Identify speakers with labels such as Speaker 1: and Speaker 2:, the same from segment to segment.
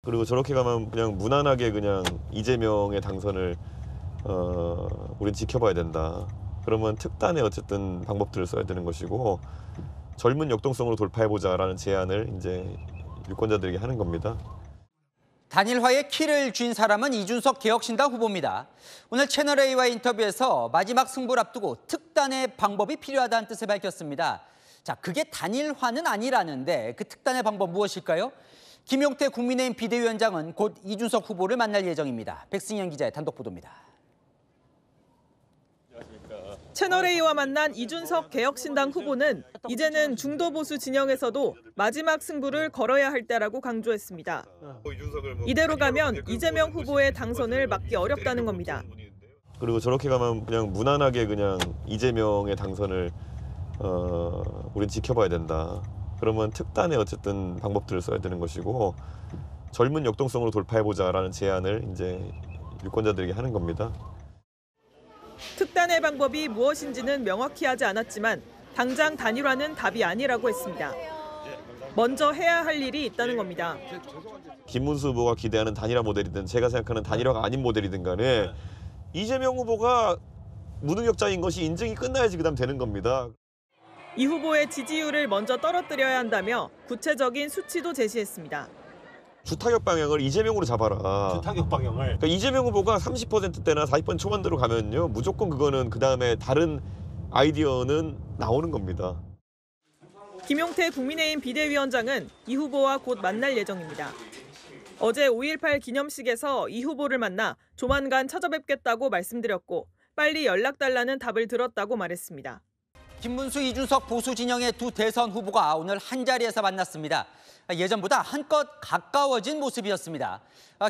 Speaker 1: 그리고 저렇게 가면 그냥 무난하게 그냥 이재명의 당선을 우린 지켜봐야 된다. 그러면 특단의 어쨌든 방법들을 써야 되는 것이고 젊은 역동성으로 돌파해보자라는 제안을 이제 유권자들에게 하는 겁니다.
Speaker 2: 단일화의 키를 쥔 사람은 이준석 개혁신당 후보입니다. 오늘 채널A와의 인터뷰에서 마지막 승부를 앞두고 특단의 방법이 필요하다는 뜻을 밝혔습니다. 자, 그게 단일화는 아니라는데 그 특단의 방법 무엇일까요? 김용태 국민의힘 비대위원장은 곧 이준석 후보를 만날 예정입니다. 백승현 기자의 단독 보도입니다.
Speaker 3: 채널A와 만난 이준석 개혁신당 후보는 이제는 중도보수 진영에서도 마지막 승부를 걸어야 할 때라고 강조했습니다. 이대로 가면 이재명 후보의 당선을 막기 어렵다는 겁니다.
Speaker 1: 그리고 저렇게 가면 그냥 무난하게 그냥 이재명의 당선을 우린 지켜봐야 된다. 그러면 특단의 어쨌든 방법들을 써야 되는 것이고 젊은 역동성으로 돌파해보자라는 제안을 이제 유권자들에게 하는 겁니다.
Speaker 3: 특단의 방법이 무엇인지는 명확히 하지 않았지만 당장 단일화는 답이 아니라고 했습니다. 먼저 해야 할 일이 있다는 겁니다.
Speaker 1: 김문수 후보가 기대하는 단일화 모델이든 제가 생각하는 단일화가 아닌 모델이든 간에 이재명 후보가 무능력자인 것이 인증이 끝나야지 그다음 되는 겁니다.
Speaker 3: 이 후보의 지지율을 먼저 떨어뜨려야 한다며 구체적인 수치도 제시했습니다.
Speaker 1: 주타격 방향을 이재명으로 잡아라.
Speaker 4: 주타격 방향을.
Speaker 1: 그러니까 이재명 후보가 30%대나 40% 초반대로 가면요. 무조건 그거는 그다음에 다른 아이디어는 나오는 겁니다.
Speaker 3: 김용태 국민의힘 비대위원장은 이 후보와 곧 만날 예정입니다. 어제 5.18 기념식에서 이 후보를 만나 조만간 찾아뵙겠다고 말씀드렸고 빨리 연락달라는 답을 들었다고 말했습니다.
Speaker 2: 김문수, 이준석 보수 진영의 두 대선 후보가 오늘 한자리에서 만났습니다. 예전보다 한껏 가까워진 모습이었습니다.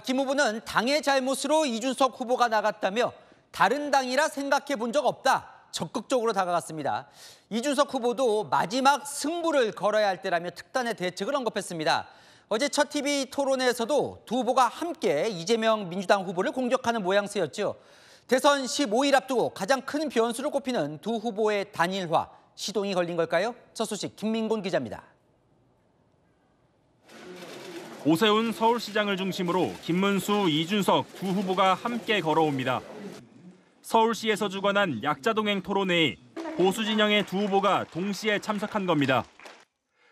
Speaker 2: 김 후보는 당의 잘못으로 이준석 후보가 나갔다며 다른 당이라 생각해 본 적 없다. 적극적으로 다가갔습니다. 이준석 후보도 마지막 승부를 걸어야 할 때라며 특단의 대책을 언급했습니다. 어제 첫 TV 토론회에서도 두 후보가 함께 이재명 민주당 후보를 공격하는 모양새였죠. 대선 15일 앞두고 가장 큰 변수를 꼽히는 두 후보의 단일화, 시동이 걸린 걸까요? 첫 소식 김민곤 기자입니다.
Speaker 5: 오세훈 서울시장을 중심으로 김문수, 이준석 두 후보가 함께 걸어옵니다. 서울시에서 주관한 약자동행 토론회에 보수 진영의 두 후보가 동시에 참석한 겁니다.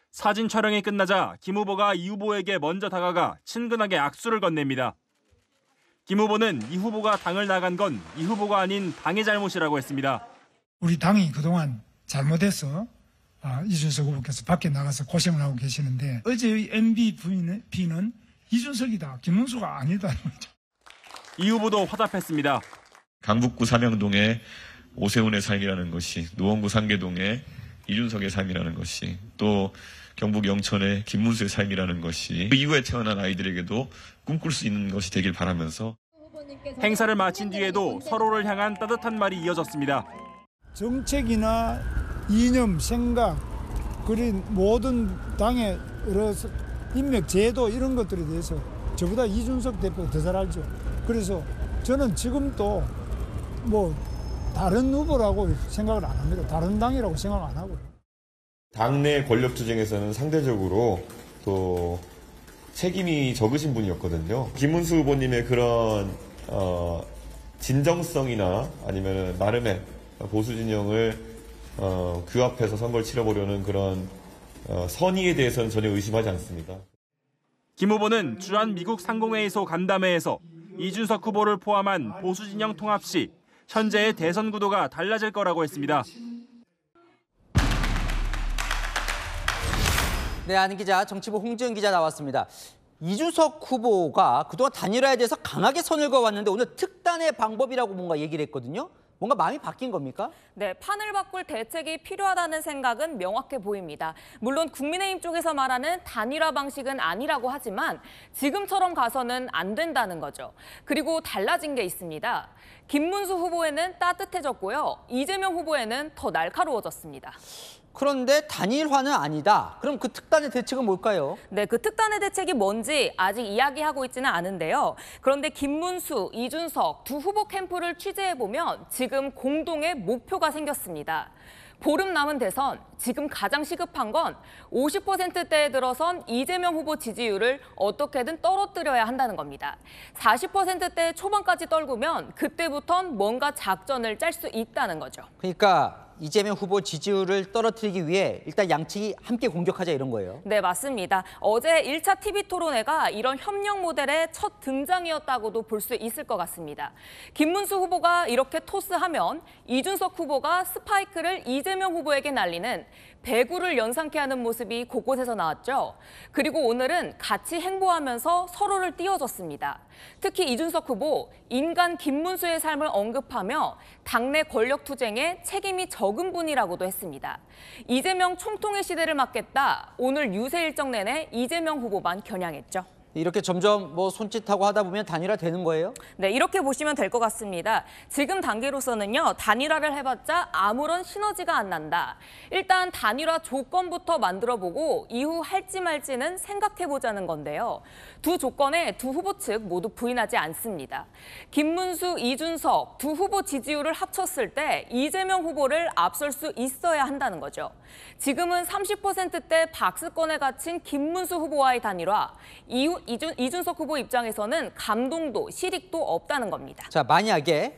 Speaker 5: 사진 촬영이 끝나자 김 후보가 이 후보에게 먼저 다가가 친근하게 악수를 건넵니다. 김 후보는 이 후보가 당을 나간 건 이 후보가 아닌 당의 잘못이라고 했습니다.
Speaker 6: 우리 당이 그동안 잘못해서 이준석 후보께서 밖에 나가서 고생을 하고 계시는데 어제의 MVP는 이준석이다, 김문수가 아니다는 거죠.
Speaker 5: 이 후보도 화답했습니다.
Speaker 7: 강북구 삼양동의 오세훈의 삶이라는 것이, 노원구 상계동의 이준석의 삶이라는 것이, 또 경북 영천의 김문수의 삶이라는 것이 그 이후에 태어난 아이들에게도 꿈꿀 수 있는 것이 되길 바라면서
Speaker 5: 행사를 마친 뒤에도 서로를 향한 따뜻한 말이 이어졌습니다.
Speaker 6: 정책이나 이념, 생각, 그린 모든 당의 여러 인맥, 제도 이런 것들에 대해서 저보다 이준석 대표가 더 잘 알죠. 그래서 저는 지금도 다른 후보라고 생각을 안 합니다. 다른 당이라고 생각 안 하고요.
Speaker 1: 당내 권력 투쟁에서는 상대적으로 또 책임이 적으신 분이었거든요. 김문수 후보님의 그런 진정성이나 아니면 나름의 보수 진영을 규합해서 선거를 치러보려는 그런 선의에 대해서는 전혀 의심하지 않습니다.
Speaker 5: 김 후보는 주한 미국 상공회의소 간담회에서 이준석 후보를 포함한 보수 진영 통합 시 현재의 대선 구도가 달라질 거라고 했습니다.
Speaker 2: 네, 아는 기자, 정치부 홍지은 기자 나왔습니다. 이준석 후보가 그동안 단일화에 대해서 강하게 선을 그어왔는데 오늘 특단의 방법이라고 뭔가 얘기를 했거든요. 뭔가 마음이 바뀐 겁니까?
Speaker 8: 네, 판을 바꿀 대책이 필요하다는 생각은 명확해 보입니다. 물론 국민의힘 쪽에서 말하는 단일화 방식은 아니라고 하지만 지금처럼 가서는 안 된다는 거죠. 그리고 달라진 게 있습니다. 김문수 후보에는 따뜻해졌고요. 이재명 후보에는 더 날카로워졌습니다.
Speaker 2: 그런데 단일화는 아니다. 그럼 그 특단의 대책은 뭘까요?
Speaker 8: 네, 그 특단의 대책이 뭔지 아직 이야기하고 있지는 않은데요. 그런데 김문수, 이준석 두 후보 캠프를 취재해보면 지금 공동의 목표가 생겼습니다. 보름 남은 대선, 지금 가장 시급한 건 50%대에 들어선 이재명 후보 지지율을 어떻게든 떨어뜨려야 한다는 겁니다. 40%대 초반까지 떨구면 그때부턴 뭔가 작전을 짤 수 있다는 거죠.
Speaker 2: 그러니까 이재명 후보 지지율을 떨어뜨리기 위해 일단 양측이 함께 공격하자 이런 거예요.
Speaker 8: 네, 맞습니다. 어제 1차 TV 토론회가 이런 협력 모델의 첫 등장이었다고도 볼 수 있을 것 같습니다. 김문수 후보가 이렇게 토스하면 이준석 후보가 스파이크를 이재명 후보에게 날리는 배구를 연상케 하는 모습이 곳곳에서 나왔죠. 그리고 오늘은 같이 행보하면서 서로를 띄워줬습니다. 특히 이준석 후보, 인간 김문수의 삶을 언급하며 당내 권력 투쟁에 책임이 적은 분이라고도 했습니다. 이재명 총통의 시대를 맞겠다. 오늘 유세 일정 내내 이재명 후보만 겨냥했죠.
Speaker 2: 이렇게 점점 손짓하고 하다 보면 단일화되는 거예요?
Speaker 8: 네, 이렇게 보시면 될 것 같습니다. 지금 단계로서는요, 단일화를 해봤자 아무런 시너지가 안 난다. 일단 단일화 조건부터 만들어보고 이후 할지 말지는 생각해보자는 건데요. 두 조건에 두 후보 측 모두 부인하지 않습니다. 김문수, 이준석 두 후보 지지율을 합쳤을 때 이재명 후보를 앞설 수 있어야 한다는 거죠. 지금은 30%대 박스권에 갇힌 김문수 후보와의 단일화, 이후 이준석 후보 입장에서는 감동도 실익도 없다는 겁니다.
Speaker 2: 자, 만약에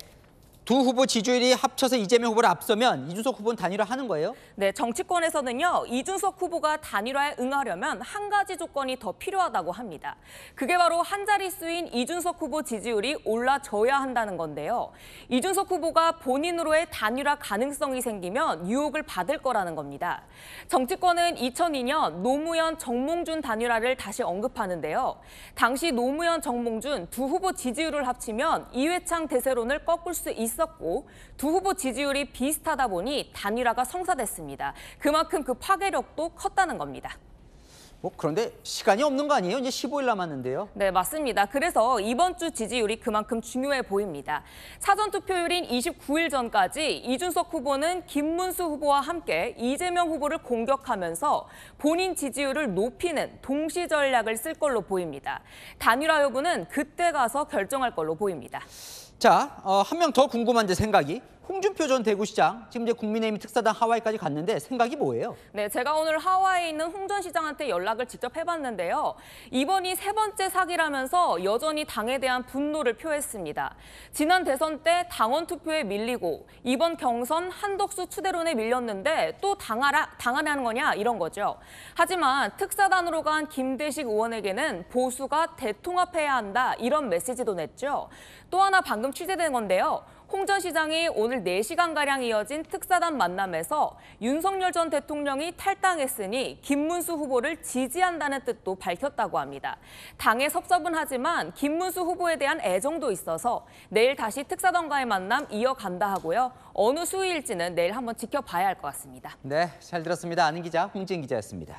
Speaker 2: 두 후보 지지율이 합쳐서 이재명 후보를 앞서면 이준석 후보는 단일화하는 거예요?
Speaker 8: 네, 정치권에서는요, 이준석 후보가 단일화에 응하려면 한 가지 조건이 더 필요하다고 합니다. 그게 바로 한 자릿수인 이준석 후보 지지율이 올라져야 한다는 건데요. 이준석 후보가 본인으로의 단일화 가능성이 생기면 유혹을 받을 거라는 겁니다. 정치권은 2002년 노무현 정몽준 단일화를 다시 언급하는데요. 당시 노무현 정몽준 두 후보 지지율을 합치면 이회창 대세론을 꺾을 수 있었고 두 후보 지지율이 비슷하다 보니 단일화가 성사됐습니다. 그만큼 그 파괴력도 컸다는 겁니다.
Speaker 2: 그런데 시간이 없는 거 아니에요? 이제 15일 남았는데요.
Speaker 8: 네, 맞습니다. 그래서 이번 주 지지율이 그만큼 중요해 보입니다. 사전투표율인 29일 전까지 이준석 후보는 김문수 후보와 함께 이재명 후보를 공격하면서 본인 지지율을 높이는 동시 전략을 쓸 걸로 보입니다. 단일화 여부는 그때 가서 결정할 걸로 보입니다.
Speaker 2: 자, 한 명 더 궁금한데 생각이. 홍준표 전 대구시장, 지금 이제 국민의힘 특사단 하와이까지 갔는데 생각이 뭐예요?
Speaker 8: 네, 제가 오늘 하와이에 있는 홍 전 시장한테 연락을 직접 해봤는데요. 이번이 세 번째 사기라면서 여전히 당에 대한 분노를 표했습니다. 지난 대선 때 당원 투표에 밀리고 이번 경선 한덕수 추대론에 밀렸는데 또 당하라는 거냐 이런 거죠. 하지만 특사단으로 간 김대식 의원에게는 보수가 대통합해야 한다 이런 메시지도 냈죠. 또 하나 방금 취재된 건데요. 홍 전 시장이 오늘 4시간가량 이어진 특사단 만남에서 윤석열 전 대통령이 탈당했으니 김문수 후보를 지지한다는 뜻도 밝혔다고 합니다. 당에 섭섭은 하지만 김문수 후보에 대한 애정도 있어서 내일 다시 특사단과의 만남 이어간다 하고요. 어느 수위일지는 내일 한번 지켜봐야 할 것 같습니다.
Speaker 2: 네, 잘 들었습니다. 아는 기자 홍지은 기자였습니다.